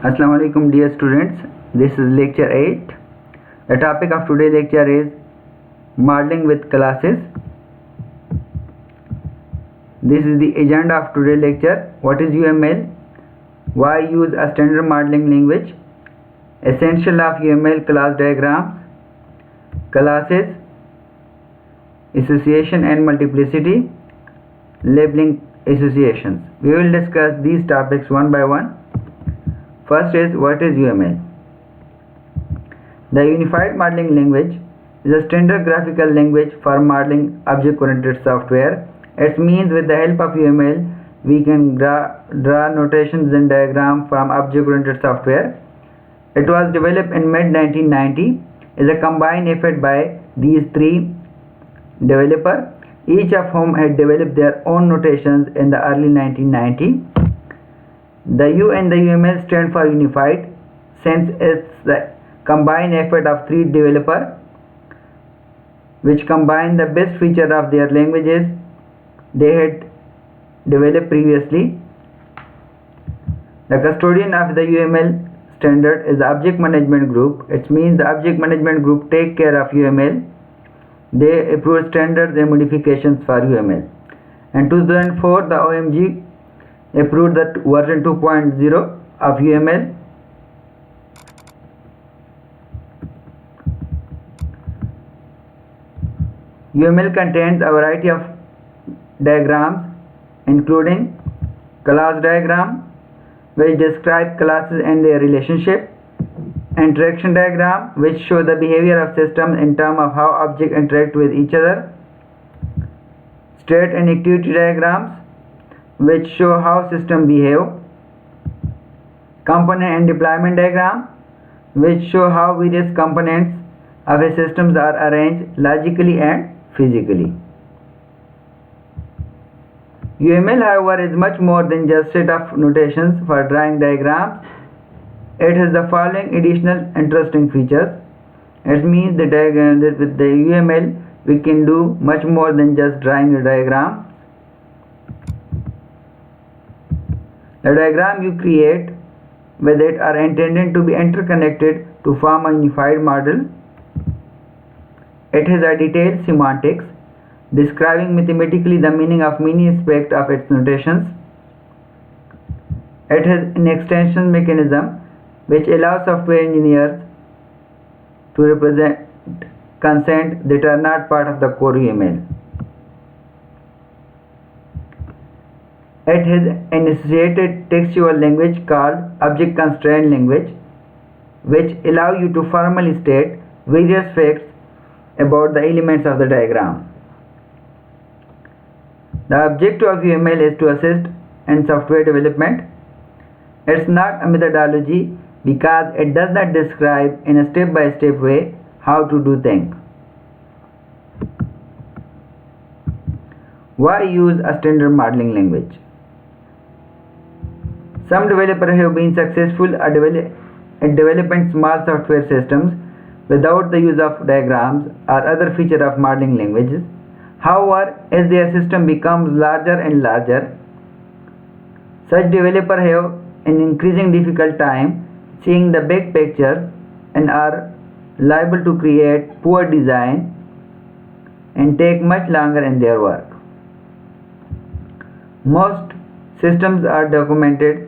Assalamu alaikum dear students, this is lecture 8. The topic of today's lecture is modeling with classes. This is the agenda of today's lecture. What is UML? Why use a standard modeling language? Essential of UML class diagrams, classes, association and multiplicity, labeling associations. We will discuss these topics one by one. First is, what is UML? The Unified Modeling Language is a standard graphical language for modeling object-oriented software. It means with the help of UML, we can draw notations and diagrams from object-oriented software. It was developed in mid-1990 as a combined effort by these three developers, each of whom had developed their own notations in the early 1990s. The U in the UML stand for unified, since it's the combined effort of three developers which combine the best feature of their languages they had developed previously. The custodian of the UML standard is the Object Management Group. It means the Object Management Group take care of UML. They approve standards and modifications for UML. In 2004, the OMG approved the version 2.0 of UML. UML contains a variety of diagrams including class diagram, which describe classes and their relationship, interaction diagram, which show the behavior of systems in terms of how objects interact with each other, state and activity diagrams, which show how systems behave, component and deployment diagram, which show how various components of a system are arranged logically and physically. UML, however, is much more than just a set of notations for drawing diagrams. It has the following additional interesting features. It means that with the UML we can do much more than just drawing a diagram. The diagram you create with it are intended to be interconnected to form a unified model. It has a detailed semantics describing mathematically the meaning of many aspects of its notations. It has an extension mechanism which allows software engineers to represent concepts that are not part of the core UML. It has an associated textual language called object constraint language, which allow you to formally state various facts about the elements of the diagram. The objective of UML is to assist in software development. It's not a methodology because it does not describe in a step-by-step way how to do things. Why use a standard modeling language? Some developers have been successful at developing small software systems without the use of diagrams or other features of modeling languages. However, as their system becomes larger and larger, such developers have an increasing difficult time seeing the big picture and are liable to create poor design and take much longer in their work. Most systems are documented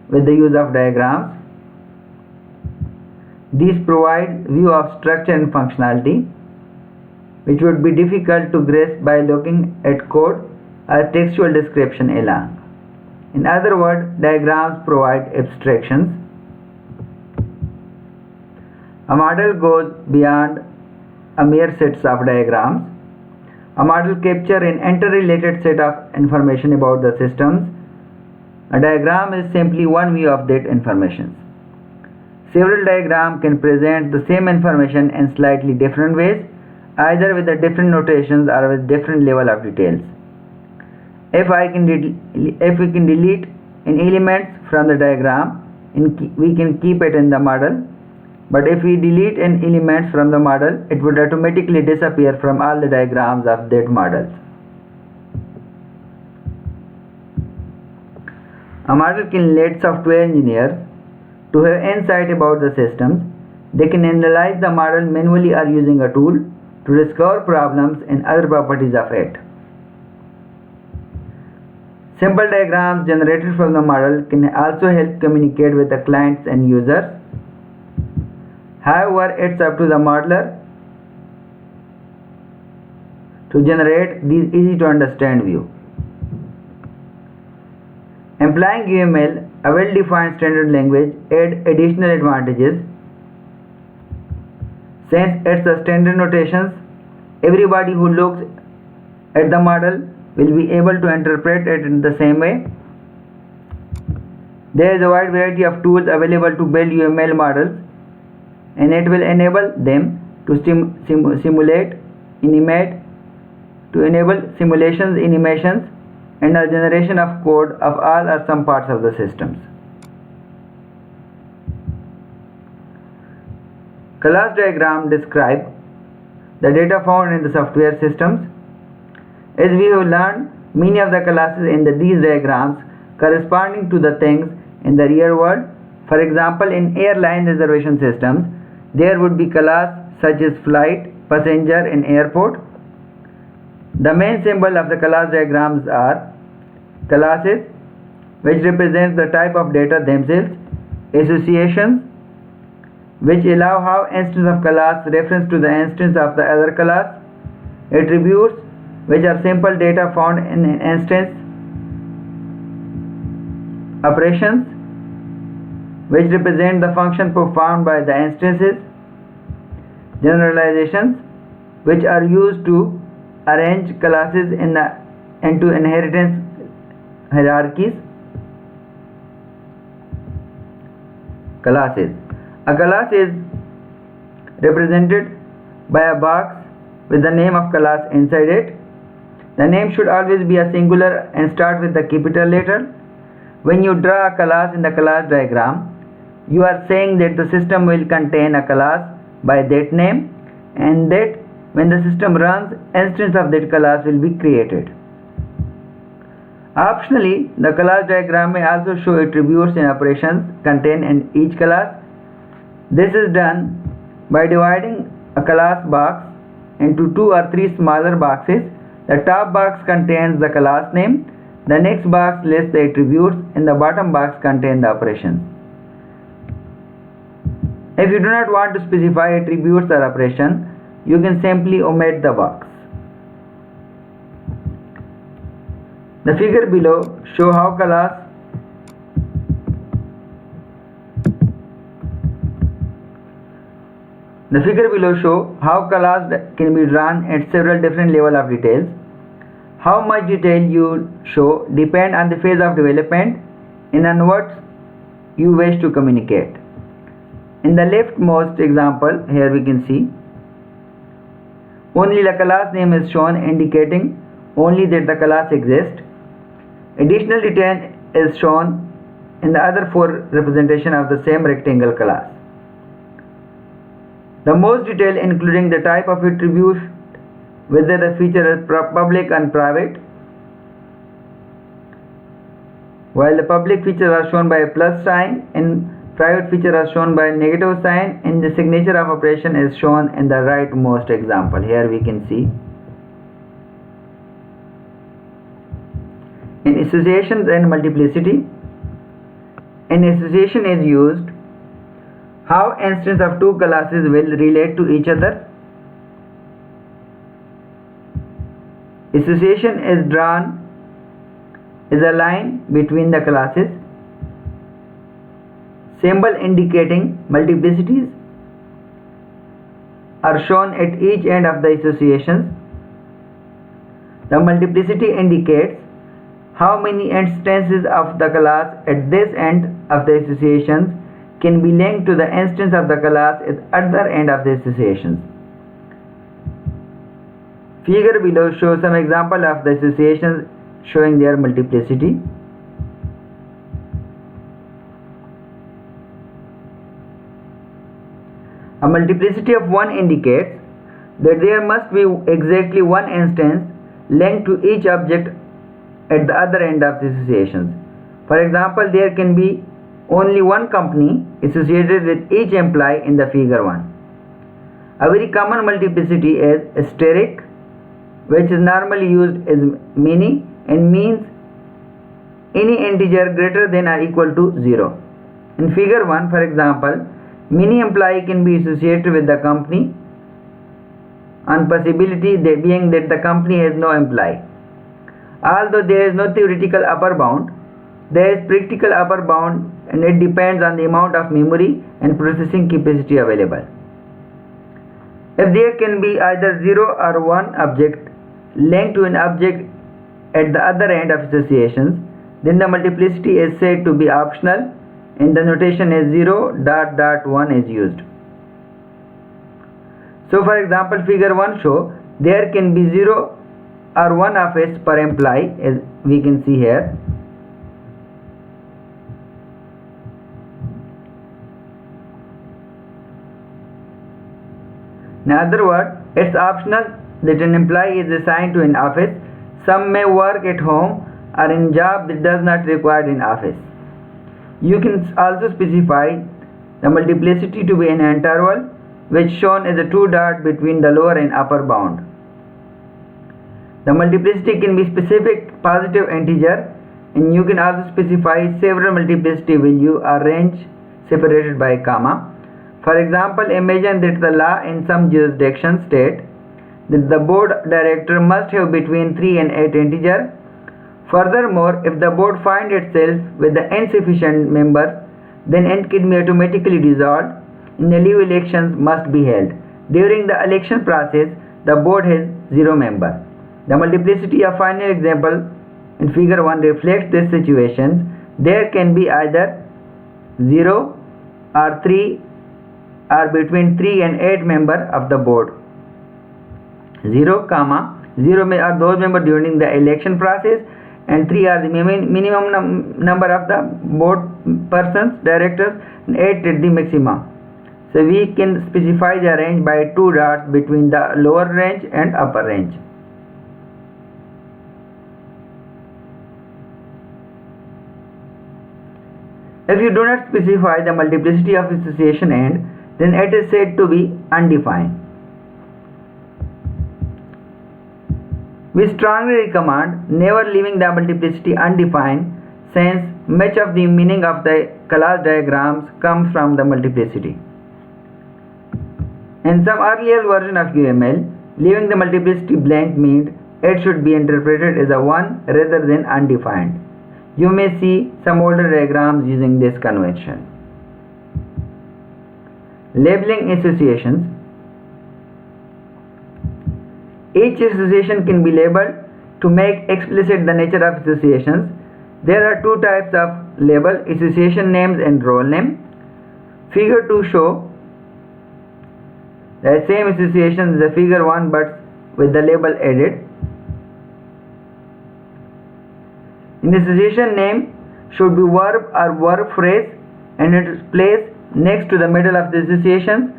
with the use of diagrams. These provide view of structure and functionality, which would be difficult to grasp by looking at code or textual description alone. In other words, diagrams provide abstractions. A model goes beyond a mere set of diagrams. A model captures an interrelated set of information about the systems. A diagram is simply one view of that information. Several diagrams can present the same information in slightly different ways, either with the different notations or with different level of details. If we can delete an element from the diagram, we can keep it in the model. But if we delete an element from the model, it would automatically disappear from all the diagrams of that model. A model can let software engineers to have insight about the systems, they can analyze the model manually or using a tool to discover problems and other properties of it. Simple diagrams generated from the model can also help communicate with the clients and users. However, it's up to the modeler to generate these easy to understand view. Employing UML, a well-defined standard language, adds additional advantages. Since it's a standard notations, everybody who looks at the model will be able to interpret it in the same way. There is a wide variety of tools available to build UML models, and it will enable them to simulate, animate, to enable simulations, animations, and a generation of code of all or some parts of the systems. Class diagram describe the data found in the software systems. As we have learned, many of the classes in these diagrams corresponding to the things in the real world. For example, in airline reservation systems, there would be class such as flight, passenger, and airport. The main symbol of the class diagrams are classes, which represents the type of data themselves, associations, which allow how instance of class reference to the instance of the other class, attributes, which are simple data found in an instance, operations, which represent the function performed by the instances, generalizations, which are used to arrange classes into inheritance hierarchies. Classes. A class is represented by a box with the name of class inside it. The name should always be a singular and start with the capital letter. When you draw a class in the class diagram, you are saying that the system will contain a class by that name, and that when the system runs, instance of that class will be created. Optionally, the class diagram may also show attributes and operations contained in each class. This is done by dividing a class box into 2 or 3 smaller boxes. The top box contains the class name, the next box lists the attributes, and the bottom box contains the operations. If you do not want to specify attributes or operation, you can simply omit the box. The figure below show how class can be drawn at several different levels of details. How much detail you show depends on the phase of development and on what you wish to communicate. In the leftmost example, here we can see only the class name is shown, indicating only that the class exists. Additional detail is shown in the other 4 representation of the same rectangle class. The most detail including the type of attribute, whether the feature is public and private, while the public features are shown by a plus sign and private features are shown by a negative sign, and the signature of operation is shown in the rightmost example. Here we can see. In associations and multiplicity, an association is used how instances of 2 classes will relate to each other. Association is drawn as a line between the classes. Symbol indicating multiplicities are shown at each end of the associations. The multiplicity indicates how many instances of the class at this end of the associations can be linked to the instance of the class at other end of the associations. Figure below shows some example of the associations showing their multiplicity. A multiplicity of 1 indicates that there must be exactly 1 instance linked to each object at the other end of the associations. For example, there can be only one company associated with each employee in the figure 1. A very common multiplicity is asterisk, which is normally used as many and means any integer greater than or equal to 0. In figure 1, for example, many employee can be associated with the company on possibility being that the company has no employee. Although there is no theoretical upper bound, there is practical upper bound, and it depends on the amount of memory and processing capacity available. If there can be either 0 or 1 object linked to an object at the other end of associations, then the multiplicity is said to be optional and the notation is 0.1 is used. So for example, figure 1 show there can be 0 or 1 office per employee, as we can see here. In other words, it's optional that an employee is assigned to an office. Some may work at home or in job that does not require an office. You can also specify the multiplicity to be an interval, which shown as a 2 dot between the lower and upper bound. The multiplicity can be specific positive integer, and you can also specify several multiplicity value or range separated by a comma. For example, imagine that the law in some jurisdictions state that the board director must have between 3 and 8 integer. Furthermore, if the board finds itself with the insufficient members, then it can be automatically dissolved and new elections must be held. During the election process, the board has 0 members. The multiplicity of final example in figure 1 reflects this situation. There can be either 0 or 3 or between 3 and 8 members of the board. 0, 0 are those members during the election process, and 3 are the minimum number of the board persons, directors, and 8 is the maximum. So we can specify the range by 2 dots between the lower range and upper range. If you do not specify the multiplicity of association end, then it is said to be undefined. We strongly recommend never leaving the multiplicity undefined, since much of the meaning of the class diagrams comes from the multiplicity. In some earlier version of UML, leaving the multiplicity blank means it should be interpreted as a 1 rather than undefined. You may see some older diagrams using this convention. Labeling associations. Each association can be labeled to make explicit the nature of associations. There are 2 types of label: association names and role name. Figure 2 show the same association as the figure 1 but with the label added. In association name should be verb or verb phrase and it is placed next to the middle of the associations.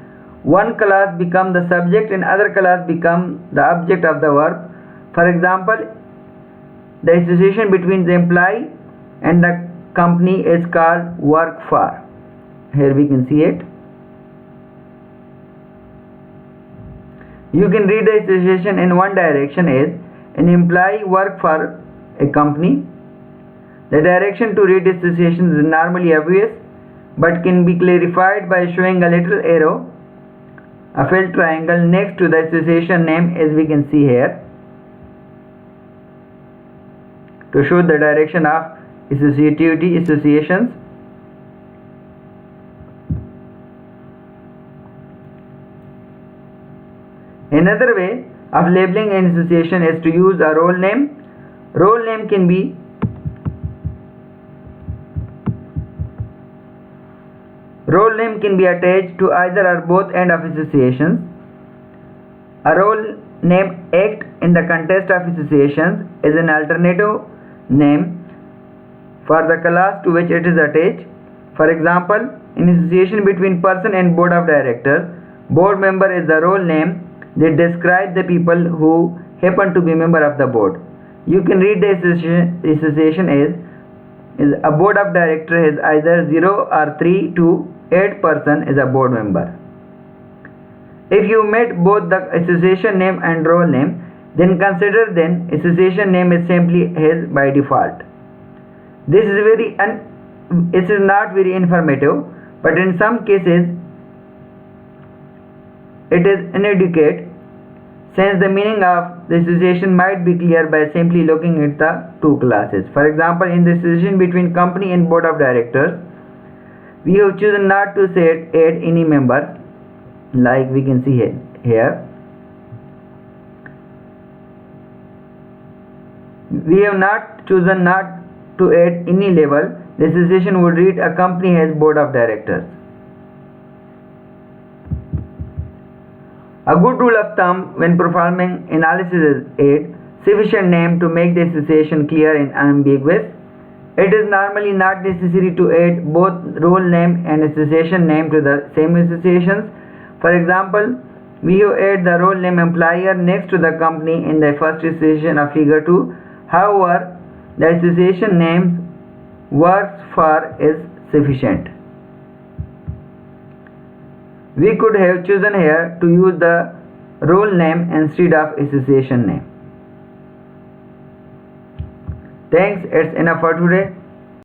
One class becomes the subject and other class becomes the object of the verb. For example, the association between the employee and the company is called work for. Here we can see it. You can read the association in one direction as an employee work for a company. The direction to read associations is normally obvious but can be clarified by showing a little arrow, a filled triangle next to the association name, as we can see here, to show the direction of associativity associations. Another way of labeling an association is to use a role name. Role name can be attached to either or both end of associations. A role name act in the context of associations is an alternative name for the class to which it is attached. For example, in association between person and board of directors, board member is the role name that describes the people who happen to be member of the board. You can read the association as is a board of directors is either 0 or 3 to 8 person is a board member. If you met both the association name and role name, then consider then association name is simply his by default. This is not very informative, but in some cases it is inadequate, since the meaning of the association might be clear by simply looking at the two classes. For example, in the association between company and board of directors, we have chosen not to add any members, like we can see here. We have chosen not to add any label. The association would read a company has board of directors. A good rule of thumb when performing analysis is add sufficient name to make the association clear and unambiguous. It is normally not necessary to add both role name and association name to the same associations. For example, we have added the role name employer next to the company in the first association of figure 2. However, the association name works for is sufficient. We could have chosen here to use the role name instead of association name. Thanks, it's enough for today.